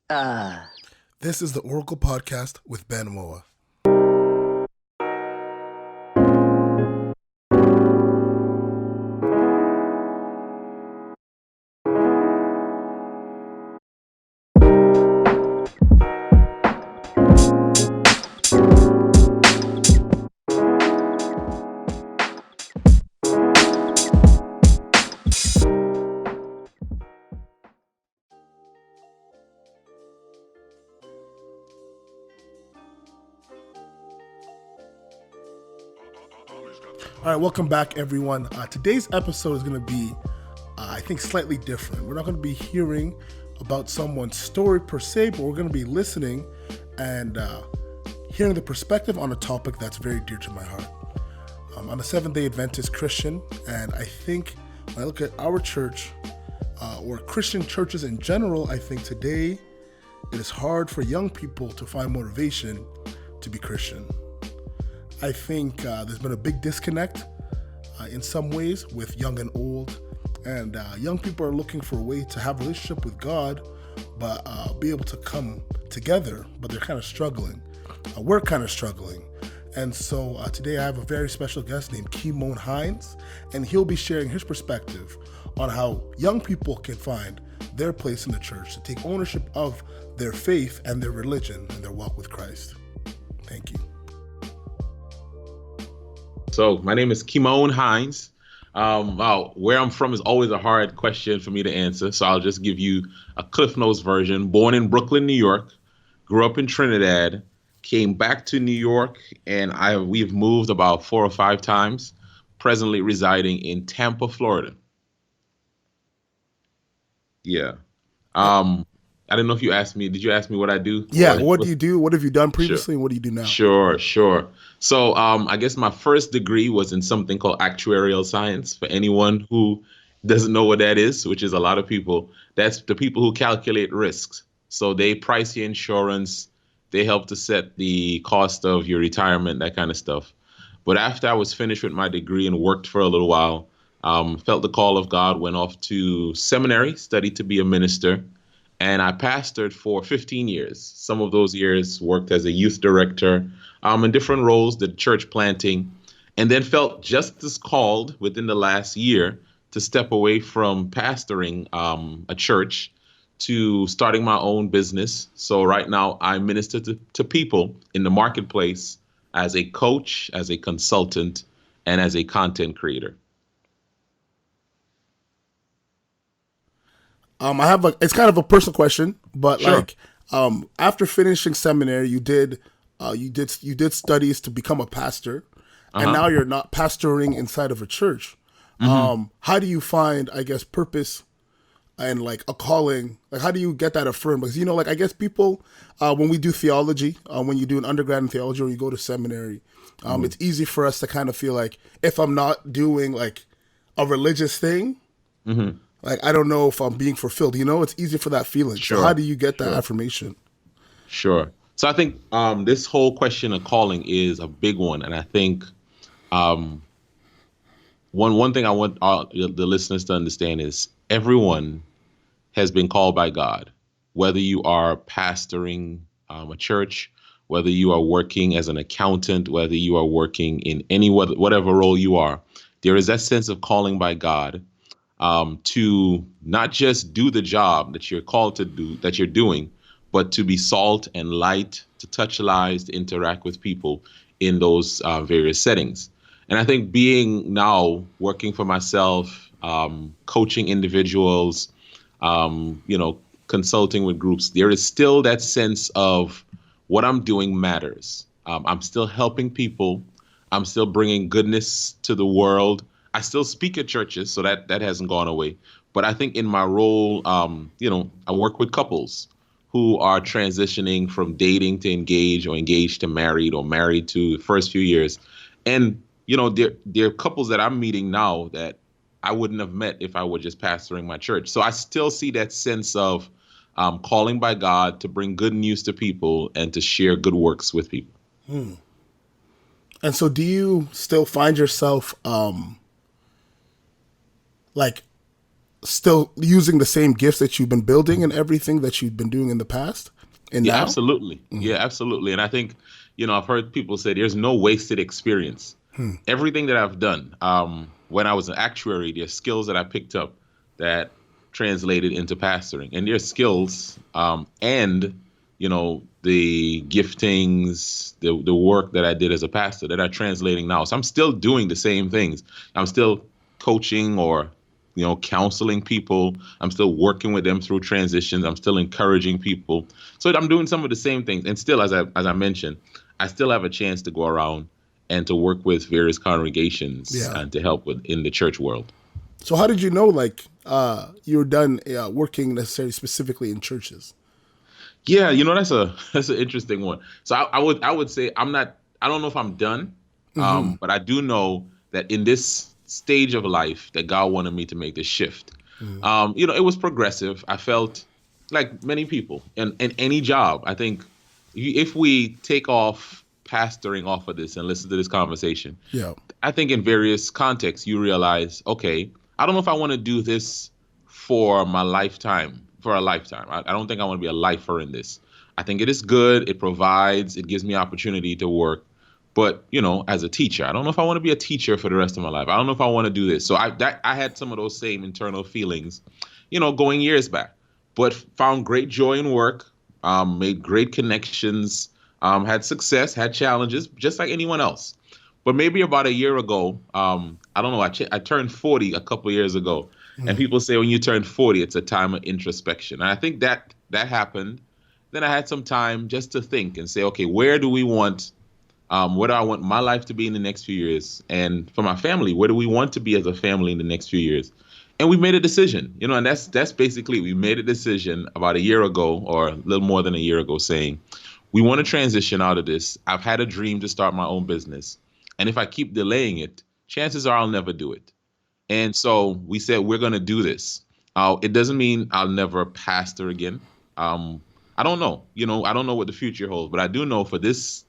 This is the Oracle Podcast with Ben Moa. All right, welcome back, everyone. Today's episode is going to be, I think, slightly different. We're not going to be hearing about someone's story per se, but we're going to be listening and hearing the perspective on a topic that's very dear to my heart. I'm a Seventh-day Adventist Christian, and I think when I look at our church, or Christian churches in general, I think today it is hard for young people to find motivation to be Christian. I think there's been a big disconnect in some ways with young and old, and young people are looking for a way to have a relationship with God, but be able to come together, but they're kind of struggling. We're kind of struggling. And so today I have a very special guest named Kymone Hinds, and he'll be sharing his perspective on how young people can find their place in the church, to take ownership of their faith and their religion and their walk with Christ. Thank you. So my name is Kymone Hinds. Where I'm from is always a hard question for me to answer, so I'll just give you a Cliff Notes version. Born in Brooklyn, New York, grew up in Trinidad, came back to New York, and we've moved about 4 or 5 times, presently residing in Tampa, Florida. Yeah. I don't know if you asked me. Did you ask me what I do? Yeah, what do you do? What have you done previously, and what do you do now? Sure. So I guess my first degree was in something called actuarial science. For anyone who doesn't know what that is, which is a lot of people, that's the people who calculate risks. So they price your insurance, they help to set the cost of your retirement, that kind of stuff. But after I was finished with my degree and worked for a little while, felt the call of God, went off to seminary, studied to be a minister. And I pastored for 15 years. Some of those years worked as a youth director in different roles, did church planting, and then felt just as called within the last year to step away from pastoring a church to starting my own business. So right now I minister to people in the marketplace as a coach, as a consultant, and as a content creator. It's kind of a personal question, but Sure. after finishing seminary, you did studies to become a pastor, and now you're not pastoring inside of a church. How do you find, I guess, purpose and like a calling? Like, how do you get that affirmed? Because, I guess people, when we do theology, when you do an undergrad in theology or you go to seminary, it's easy for us to kind of feel like if I'm not doing like a religious thing, like, I don't know if I'm being fulfilled. It's easy for that feeling. Sure. So how do you get that affirmation? Sure. So I think this whole question of calling is a big one. And I think one thing I want the listeners to understand is everyone has been called by God, whether you are pastoring a church, whether you are working as an accountant, whether you are working in whatever role you are. There is that sense of calling by God to not just do the job that you're called to do, that you're doing, but to be salt and light, to touch lives, to interact with people in those various settings. And I think being now working for myself, coaching individuals, consulting with groups, there is still that sense of what I'm doing matters. I'm still helping people. I'm still bringing goodness to the world. I still speak at churches, so that hasn't gone away. But I think in my role, I work with couples who are transitioning from dating to engaged, or engaged to married, or married to the first few years. And, there are couples that I'm meeting now that I wouldn't have met if I were just pastoring my church. So I still see that sense of calling by God to bring good news to people and to share good works with people. And so do you still find yourself still using the same gifts that you've been building and everything that you've been doing in the past and Yeah, now? absolutely. Yeah, absolutely. And I think, I've heard people say there's no wasted experience. Everything that I've done, when I was an actuary, there's skills that I picked up that translated into pastoring, and there's skills, and the giftings, the work that I did as a pastor that are translating now. So I'm still doing the same things. I'm still coaching or counseling people. I'm still working with them through transitions. I'm still encouraging people. So I'm doing some of the same things. And still, as I mentioned, I still have a chance to go around and to work with various congregations Yeah. and to help in the church world. So how did you know, like, you were done working necessarily specifically in churches? Yeah, that's an interesting one. So I would say I don't know if I'm done, but I do know that in this stage of life that God wanted me to make this shift. It was progressive. I felt like many people in any job. I think if we take off pastoring off of this and listen to this conversation, Yeah. I think in various contexts you realize, okay, I don't know if I want to do this for my lifetime, for a lifetime. I don't think I want to be a lifer in this. I think it is good. It provides, it gives me opportunity to work. But, as a teacher, I don't know if I want to be a teacher for the rest of my life. I don't know if I want to do this. So I had some of those same internal feelings, going years back, but found great joy in work, made great connections, had success, had challenges, just like anyone else. But maybe about a year ago, I don't know, I turned 40 a couple of years ago. And people say when you turn 40, it's a time of introspection. And I think that happened. Then I had some time just to think and say, okay, where do I want my life to be in the next few years? And for my family, where do we want to be as a family in the next few years? And we made a decision, and that's basically, we made a decision about a year ago or a little more than a year ago saying, we want to transition out of this. I've had a dream to start my own business. And if I keep delaying it, chances are I'll never do it. And so we said, we're going to do this. It doesn't mean I'll never pastor again. I don't know. I don't know what the future holds, but I do know for this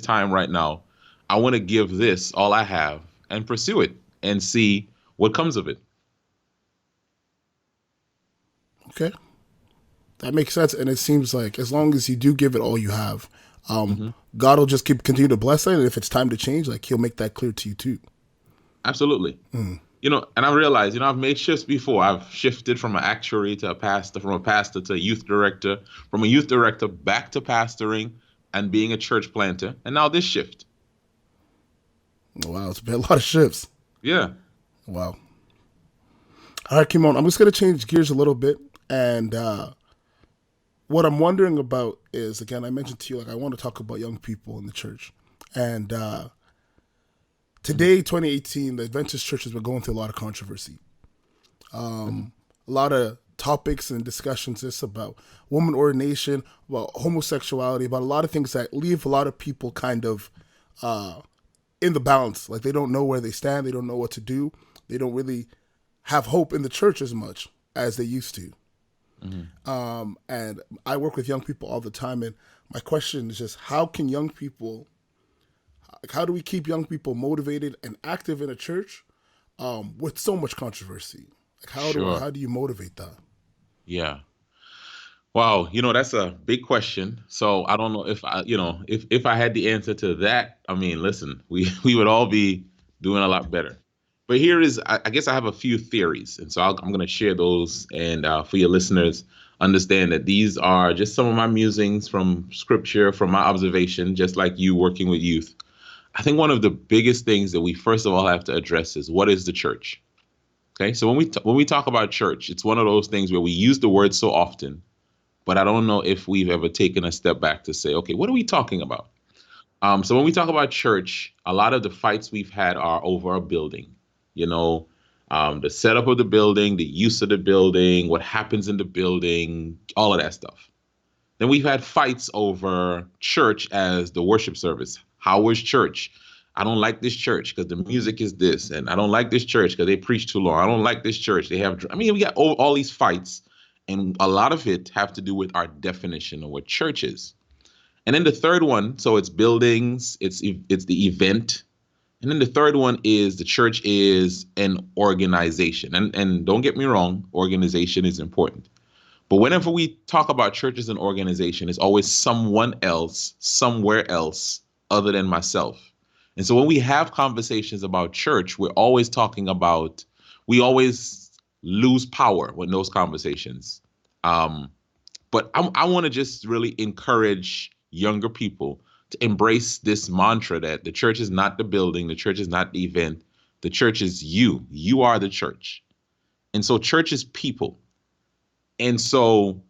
time right now, I want to give this all I have and pursue it and see what comes of it. Okay. That makes sense. And it seems like as long as you do give it all you have, God will just continue to bless it. And if it's time to change, like, he'll make that clear to you too. Absolutely. And I realized, I've made shifts before. I've shifted from an actuary to a pastor, from a pastor to a youth director, from a youth director back to pastoring and being a church planter. And now this shift. Wow. It's been a lot of shifts. Yeah. Wow. All right, Kymone, I'm just going to change gears a little bit. And what I'm wondering about is, again, I mentioned to you, like, I want to talk about young people in the church. And today, 2018, the Adventist church has been going through a lot of controversy. A lot of topics and discussions just about woman ordination, about homosexuality, about a lot of things that leave a lot of people kind of in the balance. Like, they don't know where they stand. They don't know what to do. They don't really have hope in the church as much as they used to. And I work with young people all the time. And my question is just, how do we keep young people motivated and active in a church with so much controversy? Like, how do you motivate that? Yeah. Wow. That's a big question. So I don't know if if I had the answer to that. I mean, listen, we would all be doing a lot better. But I guess I have a few theories. And so I'm going to share those. And for your listeners, understand that these are just some of my musings from scripture, from my observation, just like you working with youth. I think one of the biggest things that we first of all have to address is, what is the church? Okay, so when we talk about church, it's one of those things where we use the word so often, but I don't know if we've ever taken a step back to say, okay, what are we talking about? So when we talk about church, a lot of the fights we've had are over a building, the setup of the building, the use of the building, what happens in the building, all of that stuff. Then we've had fights over church as the worship service. How was church? I don't like this church because the music is this. And I don't like this church because they preach too long. I don't like this church. We got all these fights. And a lot of it have to do with our definition of what church is. And then the third one, so it's buildings, it's the event, And then the third one is the church is an organization. And don't get me wrong, organization is important. But whenever we talk about church as an organization, it's always someone else, somewhere else, other than myself. And so when we have conversations about church, we always lose power with those conversations. But I want to just really encourage younger people to embrace this mantra that the church is not the building, the church is not the event, the church is you. You are the church. And so church is people. And so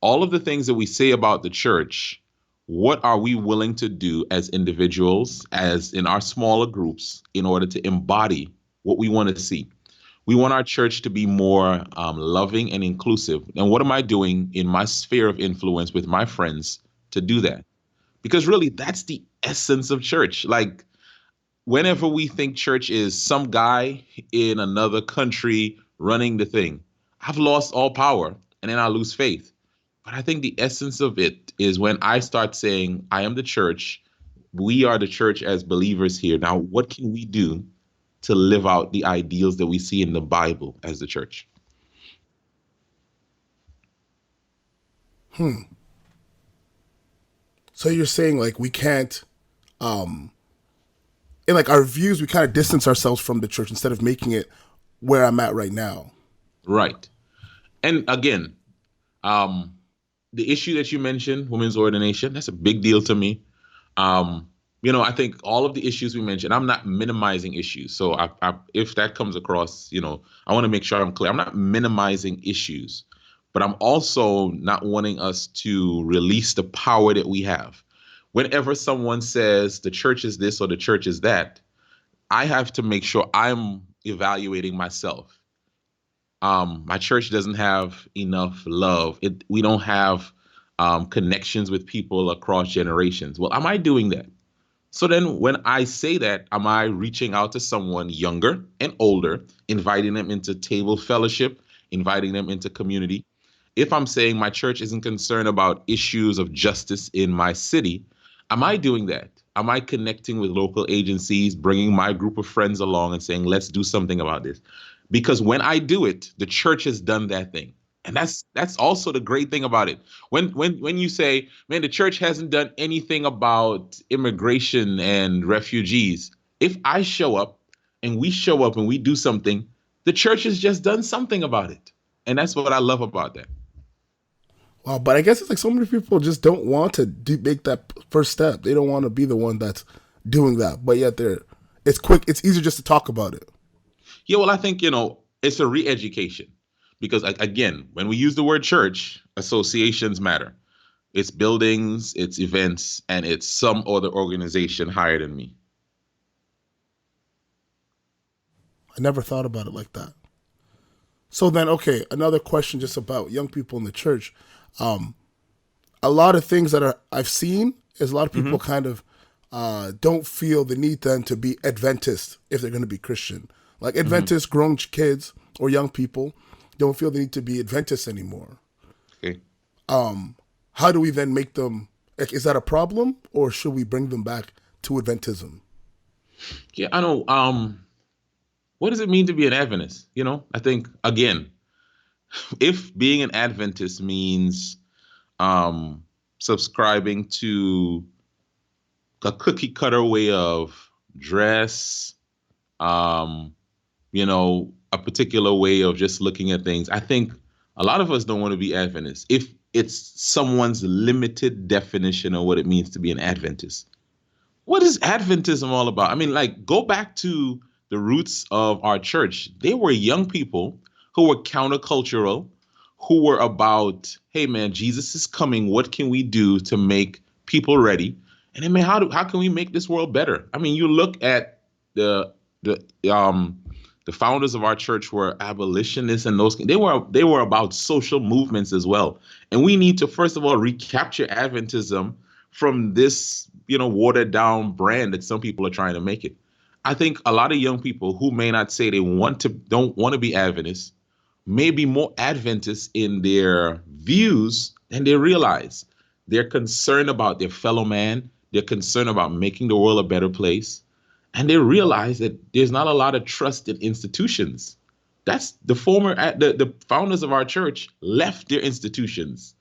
all of the things that we say about the church, what are we willing to do as individuals, as in our smaller groups, in order to embody what we want to see? We want our church to be more loving and inclusive. And what am I doing in my sphere of influence with my friends to do that? Because really, that's the essence of church. Like, whenever we think church is some guy in another country running the thing, I've lost all power and then I lose faith. But I think the essence of it is when I start saying, I am the church, we are the church as believers here. Now, what can we do to live out the ideals that we see in the Bible as the church? So you're saying like we can't, in like our views, we kind of distance ourselves from the church instead of making it where I'm at right now. Right. And again, the issue that you mentioned, women's ordination, that's a big deal to me. I think all of the issues we mentioned, I'm not minimizing issues. So if that comes across, I want to make sure I'm clear. I'm not minimizing issues, but I'm also not wanting us to release the power that we have. Whenever someone says the church is this or the church is that, I have to make sure I'm evaluating myself. My church doesn't have enough love. We don't have connections with people across generations. Well, am I doing that? So then when I say that, am I reaching out to someone younger and older, inviting them into table fellowship, inviting them into community? If I'm saying my church isn't concerned about issues of justice in my city, am I doing that? Am I connecting with local agencies, bringing my group of friends along and saying, let's do something about this? Because when I do it, the church has done that thing. And that's also the great thing about it. When you say, man, the church hasn't done anything about immigration and refugees. If I show up and we do something, the church has just done something about it. And that's what I love about that. Wow, but I guess it's like so many people just don't want to make that first step. They don't want to be the one that's doing that. But yet it's quick. It's easier just to talk about it. Yeah, well, I think, it's a re-education. Because again, when we use the word church, associations matter. It's buildings, it's events, and it's some other organization higher than me. I never thought about it like that. So then, okay, another question just about young people in the church. A lot of things that I've seen is a lot of people kind of don't feel the need then to be Adventist if they're going to be Christian. Like Adventist grown kids or young people don't feel the need to be Adventists anymore. Okay. How do we then make them, like, is that a problem or should we bring them back to Adventism? Yeah, I know. What does it mean to be an Adventist? I think, again, if being an Adventist means subscribing to a cookie cutter way of dress, a particular way of just looking at things, I think a lot of us don't want to be Adventists. If it's someone's limited definition of what it means to be an Adventist. What is Adventism all about? I mean, like, go back to the roots of our church. They were young people who were countercultural, who were about, hey, man, Jesus is coming. What can we do to make people ready? And then, man, how can we make this world better? I mean, you look at the founders of our church were abolitionists, and they were about social movements as well. And we need to, first of all, recapture Adventism from this, watered down brand that some people are trying to make it. I think a lot of young people who may not say don't want to be Adventists, may be more Adventists in their views than they realize. They're concerned about their fellow man. They're concerned about making the world a better place. And they realized that there's not a lot of trust in institutions. That's the founders of our church left their institutions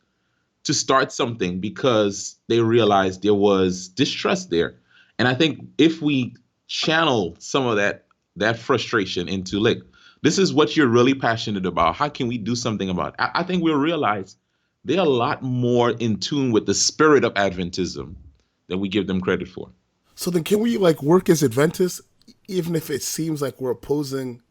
to start something because they realized there was distrust there. And I think if we channel some of that frustration into, like, this is what you're really passionate about, how can we do something about it? I think we'll realize they're a lot more in tune with the spirit of Adventism than we give them credit for. So then can we like work as Adventists even if it seems like we're opposing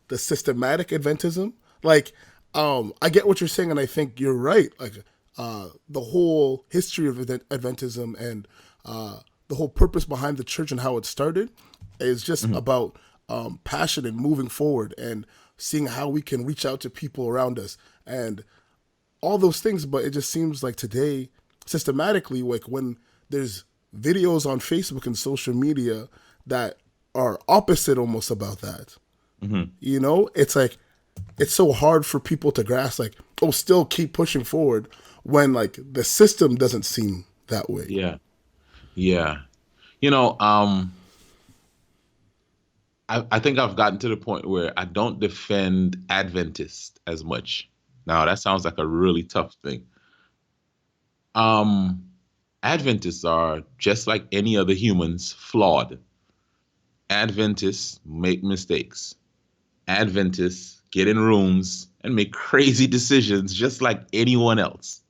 the systematic Adventism? Like, I get what you're saying, and I think you're right. Like, the whole history of Adventism and the whole purpose behind the church and how it started is just about passion and moving forward and seeing how we can reach out to people around us and all those things. But it just seems like today, systematically, like when there's videos on Facebook and social media that are opposite almost about that. You know, it's like, it's so hard for people to grasp, like, oh, still keep pushing forward when like the system doesn't seem that way. Yeah. Yeah. You know, I think I've gotten to the point where I don't defend Adventists as much. Now, that sounds like a really tough thing. Adventists are just like any other humans, flawed. Adventists make mistakes. Adventists get in rooms and make crazy decisions just like anyone else.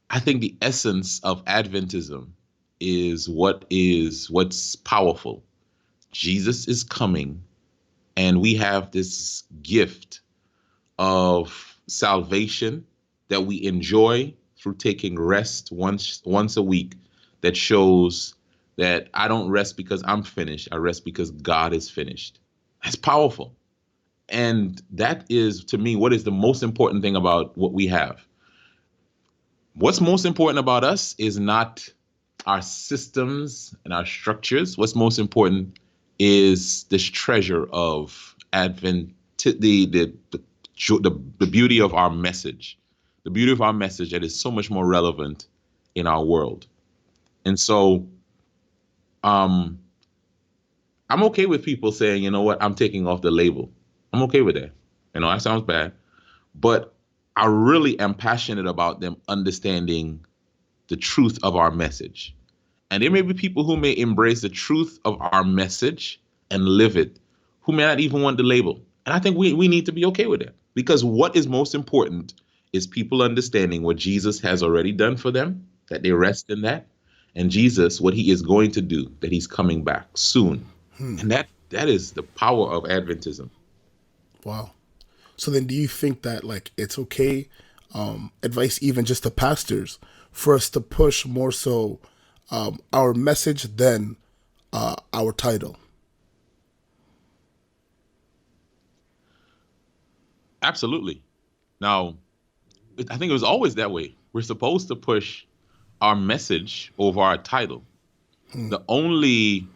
I think the essence of Adventism is what's powerful. Jesus is coming, and we have this gift of salvation that we enjoy through taking rest once a week, that shows that I don't rest because I'm finished. I rest because God is finished. That's powerful. And that is, to me, what is the most important thing about what we have. What's most important about us is not our systems and our structures. What's most important is this treasure of Advent, the beauty of our message, the beauty of our message that is so much more relevant in our world. And so, I'm okay with people saying, you know what, I'm taking off the label. I'm okay with that. You know, that sounds bad, but I really am passionate about them understanding the truth of our message. And there may be people who may embrace the truth of our message and live it, who may not even want the label. And I think we need to be okay with that, because what is most important is people understanding what Jesus has already done for them, that they rest in that, and Jesus, what he is going to do, that he's coming back soon. And that is the power of Adventism. Wow. So then do you think that like it's okay, advice even just to pastors, for us to push more so our message than our title? Absolutely. Now, I think it was always that way. We're supposed to push our message over our title. The only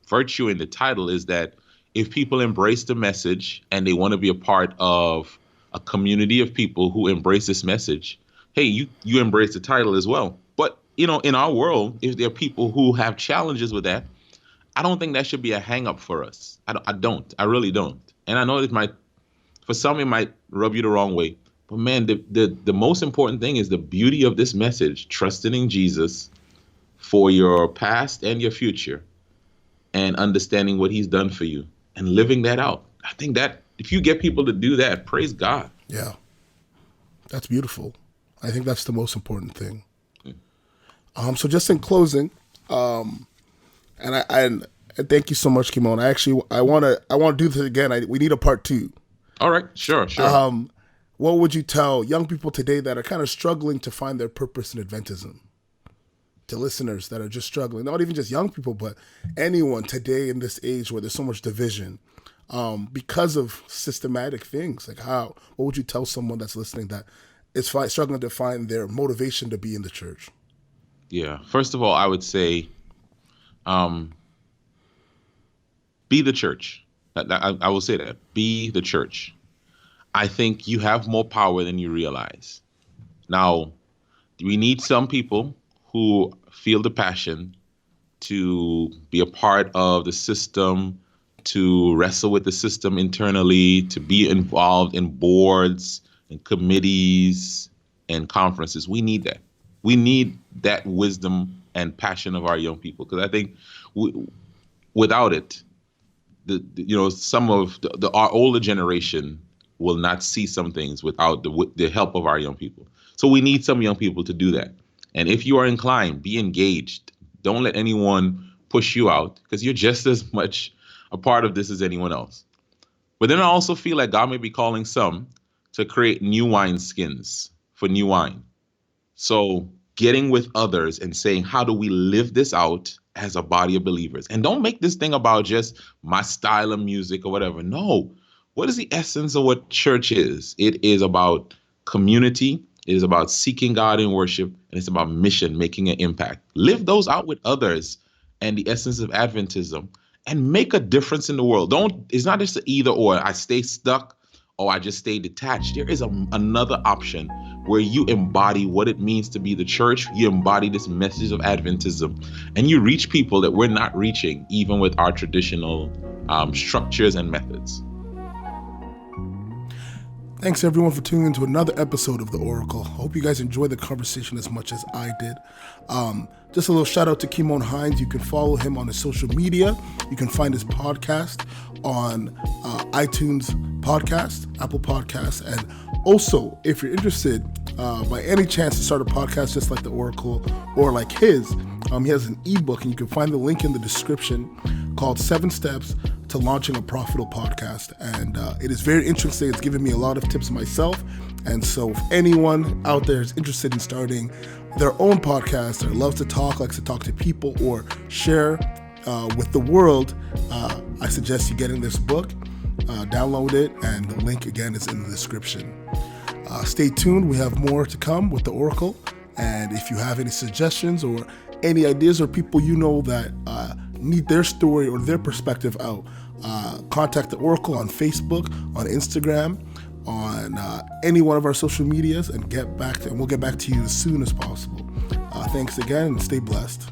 virtue in the title is that if people embrace the message and they want to be a part of a community of people who embrace this message, hey, you embrace the title as well. But, you know, in our world, if there are people who have challenges with that, I don't think that should be a hang up for us. I really don't. And I know for some, it might rub you the wrong way. But man, the most important thing is the beauty of this message, trusting in Jesus for your past and your future, and understanding what he's done for you and living that out. I think that if you get people to do that, praise God. Yeah. That's beautiful. I think that's the most important thing. So just in closing, and thank you so much, Kymone. I want to do this again. We need a part 2. All right. Sure. What would you tell young people today that are kind of struggling to find their purpose in Adventism? To listeners that are just struggling, not even just young people, but anyone today in this age where there's so much division because of systematic things. Like what would you tell someone that's listening that is struggling to find their motivation to be in the church? Yeah. First of all, I would say, be the church. I will say that. Be the church. I think you have more power than you realize. Now, we need some people who feel the passion to be a part of the system, to wrestle with the system internally, to be involved in boards and committees and conferences. We need that. We need that wisdom and passion of our young people, because I think without it, some of our older generation will not see some things without the help of our young people. So we need some young people to do that. And if you are inclined, be engaged. Don't let anyone push you out, because you're just as much a part of this as anyone else. But then I also feel like God may be calling some to create new wine skins for new wine. So getting with others and saying, how do we live this out as a body of believers? And don't make this thing about just my style of music or whatever. No. What is the essence of what church is? It is about community. It is about seeking God in worship. And it's about mission, making an impact. Live those out with others and the essence of Adventism, and make a difference in the world. It's not just an either or. I stay stuck or I just stay detached. There is another option where you embody what it means to be the church. You embody this message of Adventism, and you reach people that we're not reaching, even with our traditional structures and methods. Thanks everyone for tuning into another episode of The Oracle. I hope you guys enjoyed the conversation as much as I did. Just a little shout out to Kymone Hinds. You can follow him on his social media. You can find his podcast on iTunes Podcast, Apple Podcasts, and also if you're interested by any chance to start a podcast just like The Oracle or like his, he has an ebook, and you can find the link in the description, called 7 Steps to Launching a Profitable Podcast. And it is very interesting. It's given me a lot of tips myself. And so if anyone out there is interested in starting their own podcast, or loves to talk, likes to talk to people or share with the world, I suggest you getting this book, download it, and the link again is in the description. Stay tuned. We have more to come with The Oracle. And if you have any suggestions or any ideas or people you know that need their story or their perspective out, contact The Oracle on Facebook, on Instagram, on any one of our social medias, and we'll get back to you as soon as possible. Thanks again, and stay blessed.